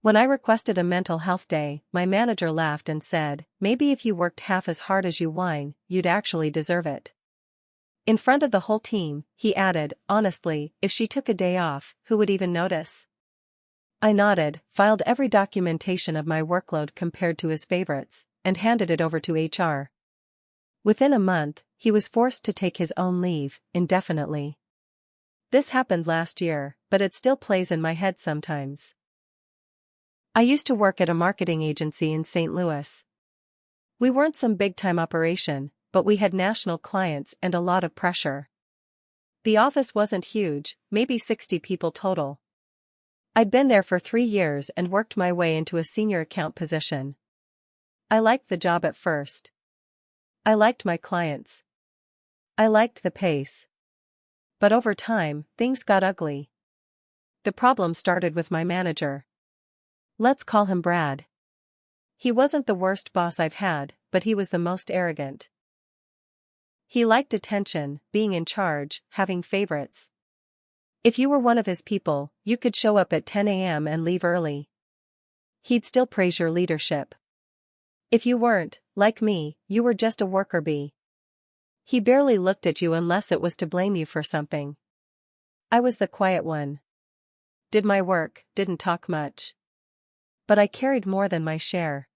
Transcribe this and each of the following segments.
When I requested a mental health day, my manager laughed and said, "Maybe if you worked half as hard as you whine, you'd actually deserve it." In front of the whole team, he added, "Honestly, if she took a day off, who would even notice?" I nodded, filed every documentation of my workload compared to his favorites, and handed it over to HR. Within a month, he was forced to take his own leave, indefinitely. This happened last year, but it still plays in my head sometimes. I used to work at a marketing agency in St. Louis. We weren't some big-time operation, but we had national clients and a lot of pressure. The office wasn't huge, maybe 60 people total. I'd been there for 3 years and worked my way into a senior account position. I liked the job at first. I liked my clients. I liked the pace. But over time, things got ugly. The problem started with my manager. Let's call him Brad. He wasn't the worst boss I've had, but he was the most arrogant. He liked attention, being in charge, having favorites. If you were one of his people, you could show up at 10 a.m. and leave early. He'd still praise your leadership. If you weren't, like me, you were just a worker bee. He barely looked at you unless it was to blame you for something. I was the quiet one. Did my work, didn't talk much. But I carried more than my share.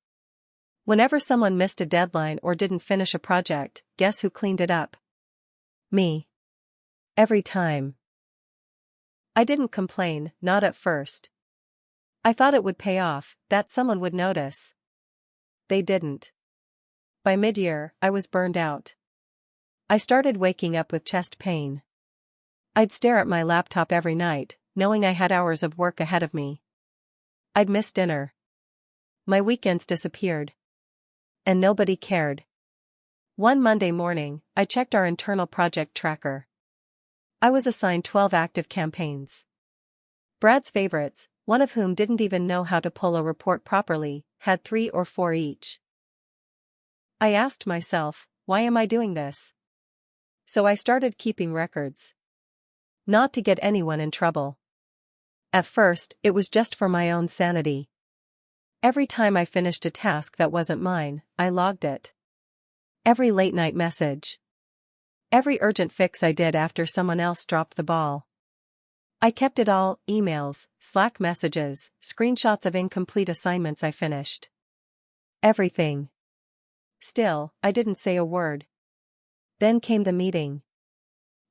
Whenever someone missed a deadline or didn't finish a project, guess who cleaned it up? Me. Every time. I didn't complain, not at first. I thought it would pay off, that someone would notice. They didn't. By mid-year, I was burned out. I started waking up with chest pain. I'd stare at my laptop every night, knowing I had hours of work ahead of me. I'd miss dinner. My weekends disappeared. And nobody cared. One Monday morning, I checked our internal project tracker. I was assigned 12 active campaigns. Brad's favorites, one of whom didn't even know how to pull a report properly, had 3 or 4 each. I asked myself, why am I doing this? So I started keeping records. Not to get anyone in trouble. At first, it was just for my own sanity. Every time I finished a task that wasn't mine, I logged it. Every late-night message. Every urgent fix I did after someone else dropped the ball. I kept it all: emails, Slack messages, screenshots of incomplete assignments I finished. Everything. Still, I didn't say a word. Then came the meeting.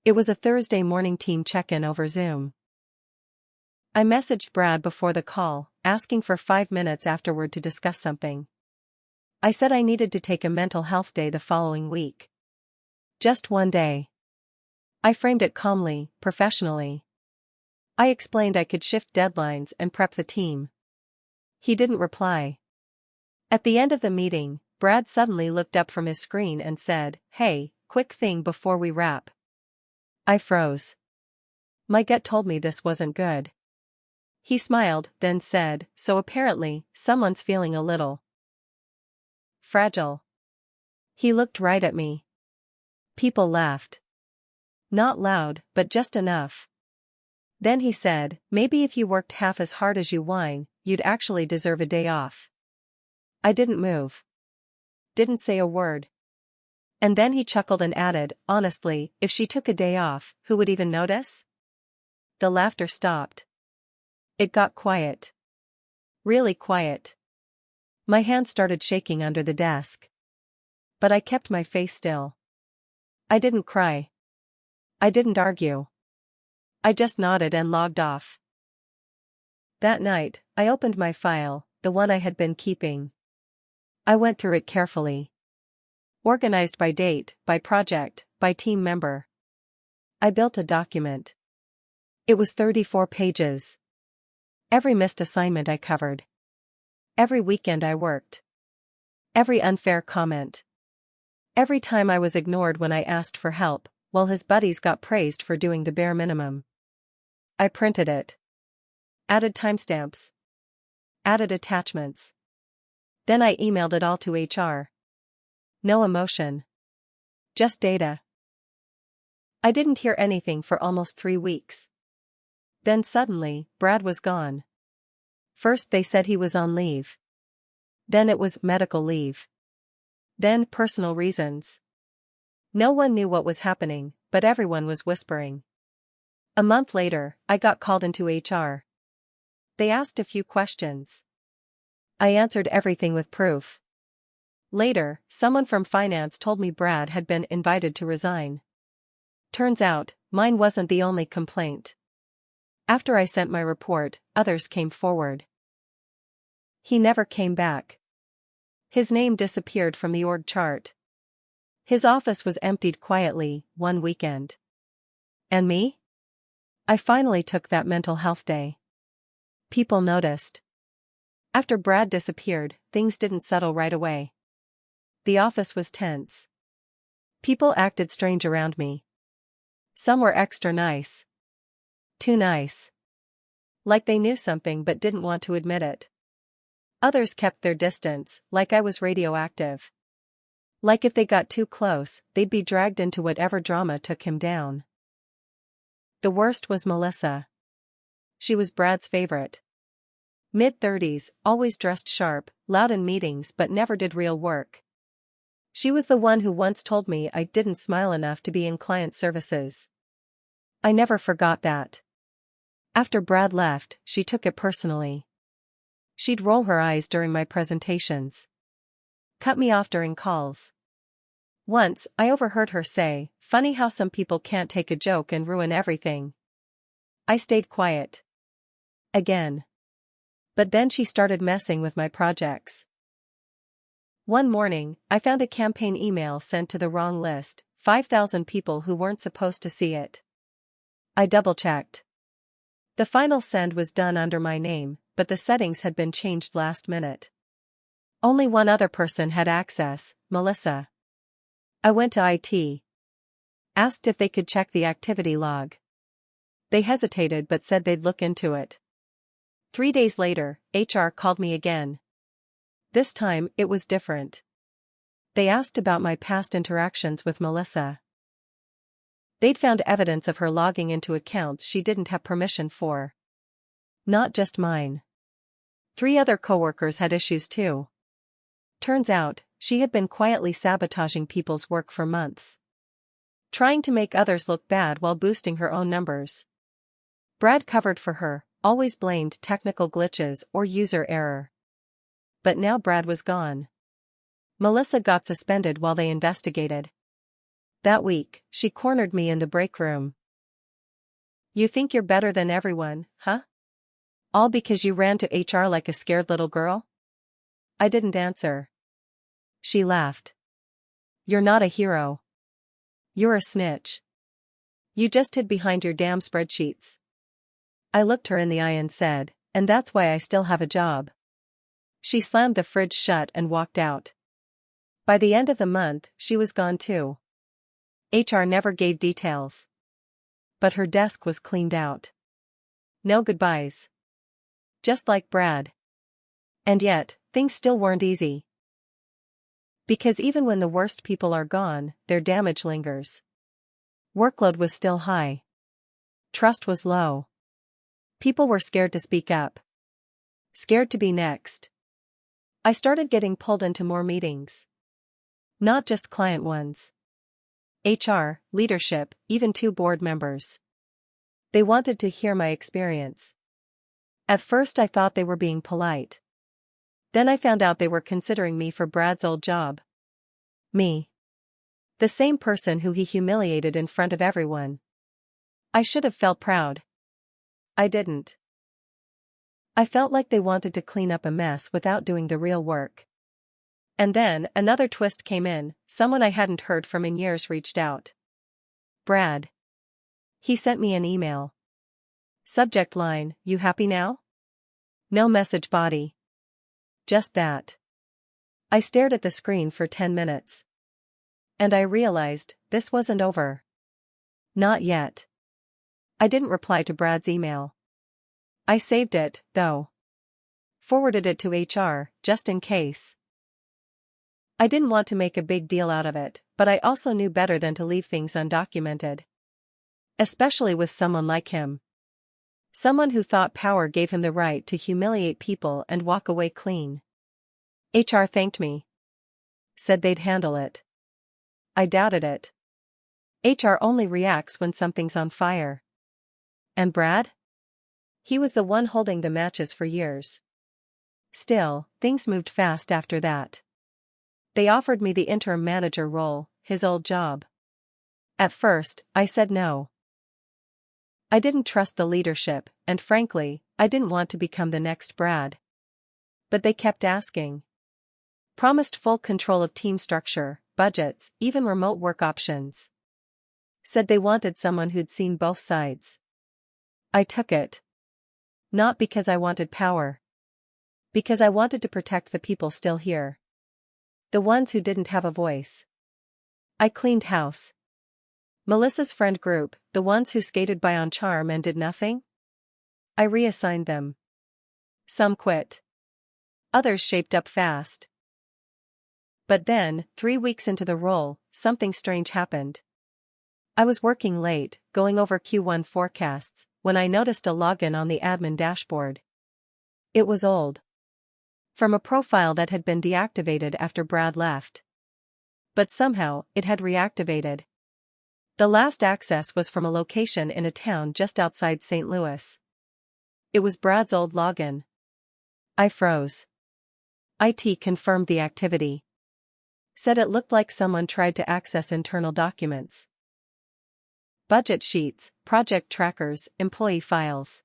It was a Thursday morning team check-in over Zoom. I messaged Brad before the call, asking for 5 minutes afterward to discuss something. I said I needed to take a mental health day the following week. Just one day. I framed it calmly, professionally. I explained I could shift deadlines and prep the team. He didn't reply. At the end of the meeting, Brad suddenly looked up from his screen and said, "Hey, quick thing before we wrap." I froze. My gut told me this wasn't good. He smiled, then said, "So apparently, someone's feeling a little fragile." He looked right at me. People laughed. Not loud, but just enough. Then he said, "Maybe if you worked half as hard as you whine, you'd actually deserve a day off." I didn't move. Didn't say a word. And then he chuckled and added, "Honestly, if she took a day off, who would even notice?" The laughter stopped. It got quiet. Really quiet. My hands started shaking under the desk. But I kept my face still. I didn't cry. I didn't argue. I just nodded and logged off. That night, I opened my file, the one I had been keeping. I went through it carefully. Organized by date, by project, by team member. I built a document. It was 34 pages. Every missed assignment I covered. Every weekend I worked. Every unfair comment. Every time I was ignored when I asked for help, while his buddies got praised for doing the bare minimum. I printed it. Added timestamps. Added attachments. Then I emailed it all to HR. No emotion. Just data. I didn't hear anything for almost 3 weeks. Then suddenly, Brad was gone. First they said he was on leave. Then it was medical leave. Then personal reasons. No one knew what was happening, but everyone was whispering. A month later, I got called into HR. They asked a few questions. I answered everything with proof. Later, someone from finance told me Brad had been invited to resign. Turns out, mine wasn't the only complaint. After I sent my report, others came forward. He never came back. His name disappeared from the org chart. His office was emptied quietly, one weekend. And me? I finally took that mental health day. People noticed. After Brad disappeared, things didn't settle right away. The office was tense. People acted strange around me. Some were extra nice. Too nice. Like they knew something but didn't want to admit it. Others kept their distance, like I was radioactive. Like if they got too close, they'd be dragged into whatever drama took him down. The worst was Melissa. She was Brad's favorite. Mid-30s, always dressed sharp, loud in meetings but never did real work. She was the one who once told me I didn't smile enough to be in client services. I never forgot that. After Brad left, she took it personally. She'd roll her eyes during my presentations. Cut me off during calls. Once, I overheard her say, "Funny how some people can't take a joke and ruin everything." I stayed quiet. Again. But then she started messing with my projects. One morning, I found a campaign email sent to the wrong list, 5,000 people who weren't supposed to see it. I double-checked. The final send was done under my name, but the settings had been changed last minute. Only one other person had access, Melissa. I went to IT. Asked if they could check the activity log. They hesitated but said they'd look into it. 3 days later, HR called me again. This time, it was different. They asked about my past interactions with Melissa. They'd found evidence of her logging into accounts she didn't have permission for. Not just mine. 3 other coworkers had issues too. Turns out, she had been quietly sabotaging people's work for months. Trying to make others look bad while boosting her own numbers. Brad covered for her, always blamed technical glitches or user error. But now Brad was gone. Melissa got suspended while they investigated. That week, she cornered me in the break room. "You think you're better than everyone, huh? All because you ran to HR like a scared little girl?" I didn't answer. She laughed. "You're not a hero. You're a snitch. You just hid behind your damn spreadsheets." I looked her in the eye and said, "And that's why I still have a job." She slammed the fridge shut and walked out. By the end of the month, she was gone too. HR never gave details. But her desk was cleaned out. No goodbyes. Just like Brad. And yet, things still weren't easy. Because even when the worst people are gone, their damage lingers. Workload was still high. Trust was low. People were scared to speak up. Scared to be next. I started getting pulled into more meetings. Not just client ones. HR, leadership, even 2 board members. They wanted to hear my experience. At first I thought they were being polite. Then I found out they were considering me for Brad's old job. Me. The same person who he humiliated in front of everyone. I should have felt proud. I didn't. I felt like they wanted to clean up a mess without doing the real work. And then, another twist came in, someone I hadn't heard from in years reached out. Brad. He sent me an email. Subject line, "You happy now?" No message body. Just that. I stared at the screen for 10 minutes. And I realized, this wasn't over. Not yet. I didn't reply to Brad's email. I saved it, though. Forwarded it to HR, just in case. I didn't want to make a big deal out of it, but I also knew better than to leave things undocumented. Especially with someone like him. Someone who thought power gave him the right to humiliate people and walk away clean. HR thanked me. Said they'd handle it. I doubted it. HR only reacts when something's on fire. And Brad? He was the one holding the matches for years. Still, things moved fast after that. They offered me the interim manager role, his old job. At first, I said no. I didn't trust the leadership, and frankly, I didn't want to become the next Brad. But they kept asking. Promised full control of team structure, budgets, even remote work options. Said they wanted someone who'd seen both sides. I took it. Not because I wanted power. Because I wanted to protect the people still here. The ones who didn't have a voice. I cleaned house. Melissa's friend group, the ones who skated by on charm and did nothing? I reassigned them. Some quit. Others shaped up fast. But then, 3 weeks into the role, something strange happened. I was working late, going over Q1 forecasts, when I noticed a login on the admin dashboard. It was old. From a profile that had been deactivated after Brad left. But somehow, it had reactivated. The last access was from a location in a town just outside St. Louis. It was Brad's old login. I froze. IT confirmed the activity. Said it looked like someone tried to access internal documents. Budget sheets, project trackers, employee files.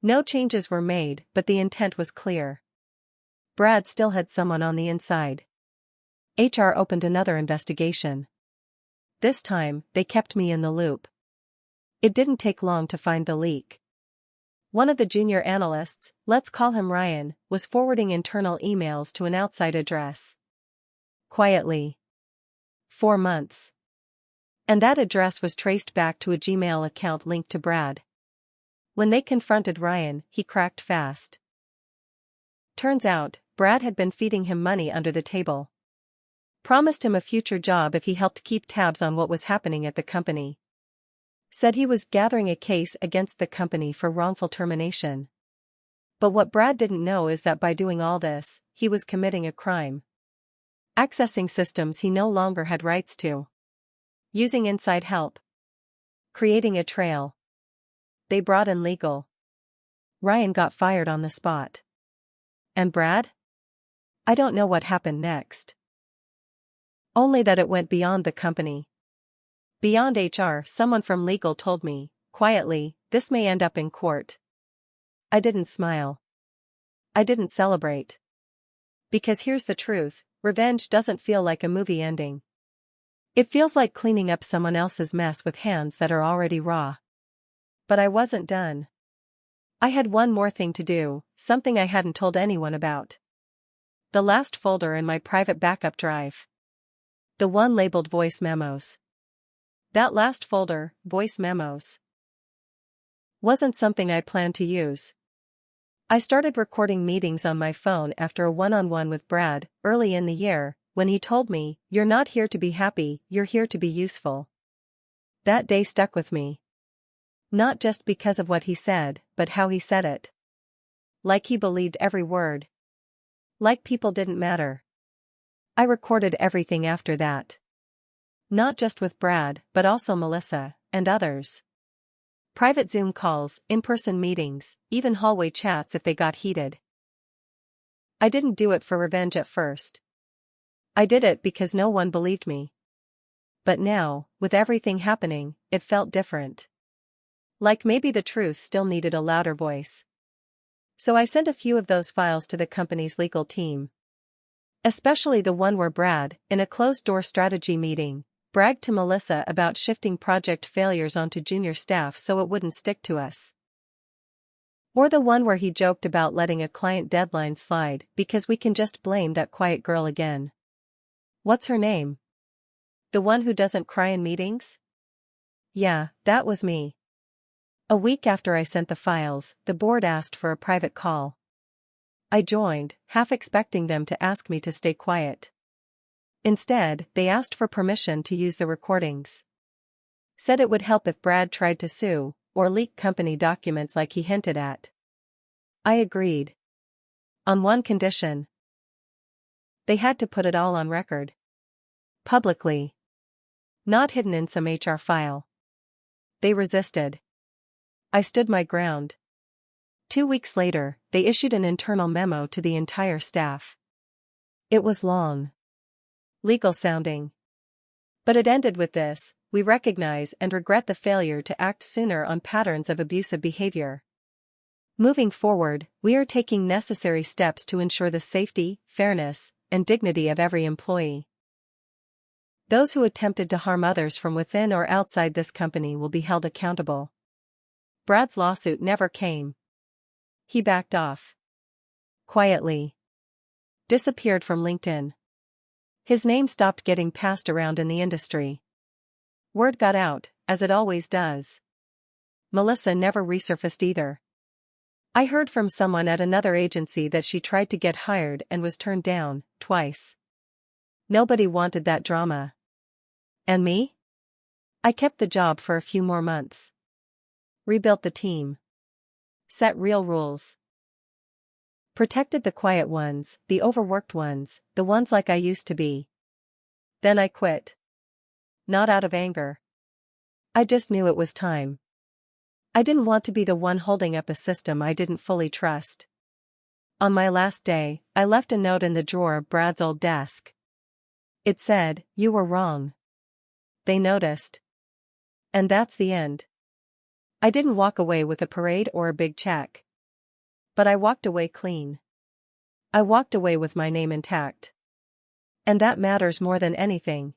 No changes were made, but the intent was clear. Brad still had someone on the inside. HR opened another investigation. This time, they kept me in the loop. It didn't take long to find the leak. One of the junior analysts, let's call him Ryan, was forwarding internal emails to an outside address. Quietly. 4 months. And that address was traced back to a Gmail account linked to Brad. When they confronted Ryan, he cracked fast. Turns out, Brad had been feeding him money under the table. Promised him a future job if he helped keep tabs on what was happening at the company. Said he was gathering a case against the company for wrongful termination. But what Brad didn't know is that by doing all this, he was committing a crime. Accessing systems he no longer had rights to. Using inside help. Creating a trail. They brought in legal. Ryan got fired on the spot. And Brad? I don't know what happened next. Only that it went beyond the company. Beyond HR, someone from legal told me, quietly, this may end up in court. I didn't smile. I didn't celebrate. Because here's the truth, revenge doesn't feel like a movie ending. It feels like cleaning up someone else's mess with hands that are already raw. But I wasn't done. I had one more thing to do, something I hadn't told anyone about. The last folder in my private backup drive. The one labeled voice memos. That last folder, voice memos, wasn't something I planned to use. I started recording meetings on my phone after a one-on-one with Brad, early in the year, when he told me, "You're not here to be happy, you're here to be useful." That day stuck with me. Not just because of what he said, but how he said it. Like he believed every word. Like people didn't matter. I recorded everything after that. Not just with Brad, but also Melissa, and others. Private Zoom calls, in-person meetings, even hallway chats if they got heated. I didn't do it for revenge at first. I did it because no one believed me. But now, with everything happening, it felt different. Like maybe the truth still needed a louder voice. So I sent a few of those files to the company's legal team. Especially the one where Brad, in a closed-door strategy meeting, bragged to Melissa about shifting project failures onto junior staff so it wouldn't stick to us. Or the one where he joked about letting a client deadline slide because we can just blame that quiet girl again. What's her name? The one who doesn't cry in meetings? Yeah, that was me. A week after I sent the files, the board asked for a private call. I joined, half expecting them to ask me to stay quiet. Instead, they asked for permission to use the recordings. Said it would help if Brad tried to sue, or leak company documents like he hinted at. I agreed. On one condition. They had to put it all on record. Publicly. Not hidden in some HR file. They resisted. I stood my ground. 2 weeks later, they issued an internal memo to the entire staff. It was long. Legal sounding. But it ended with this: we recognize and regret the failure to act sooner on patterns of abusive behavior. Moving forward, we are taking necessary steps to ensure the safety, fairness, and dignity of every employee. Those who attempted to harm others from within or outside this company will be held accountable. Brad's lawsuit never came. He backed off. Quietly. Disappeared from LinkedIn. His name stopped getting passed around in the industry. Word got out, as it always does. Melissa never resurfaced either. I heard from someone at another agency that she tried to get hired and was turned down, twice. Nobody wanted that drama. And me? I kept the job for a few more months. Rebuilt the team. Set real rules. Protected the quiet ones, the overworked ones, the ones like I used to be. Then I quit. Not out of anger. I just knew it was time. I didn't want to be the one holding up a system I didn't fully trust. On my last day, I left a note in the drawer of Brad's old desk. It said, "You were wrong." They noticed. And that's the end. I didn't walk away with a parade or a big check. But I walked away clean. I walked away with my name intact. And that matters more than anything.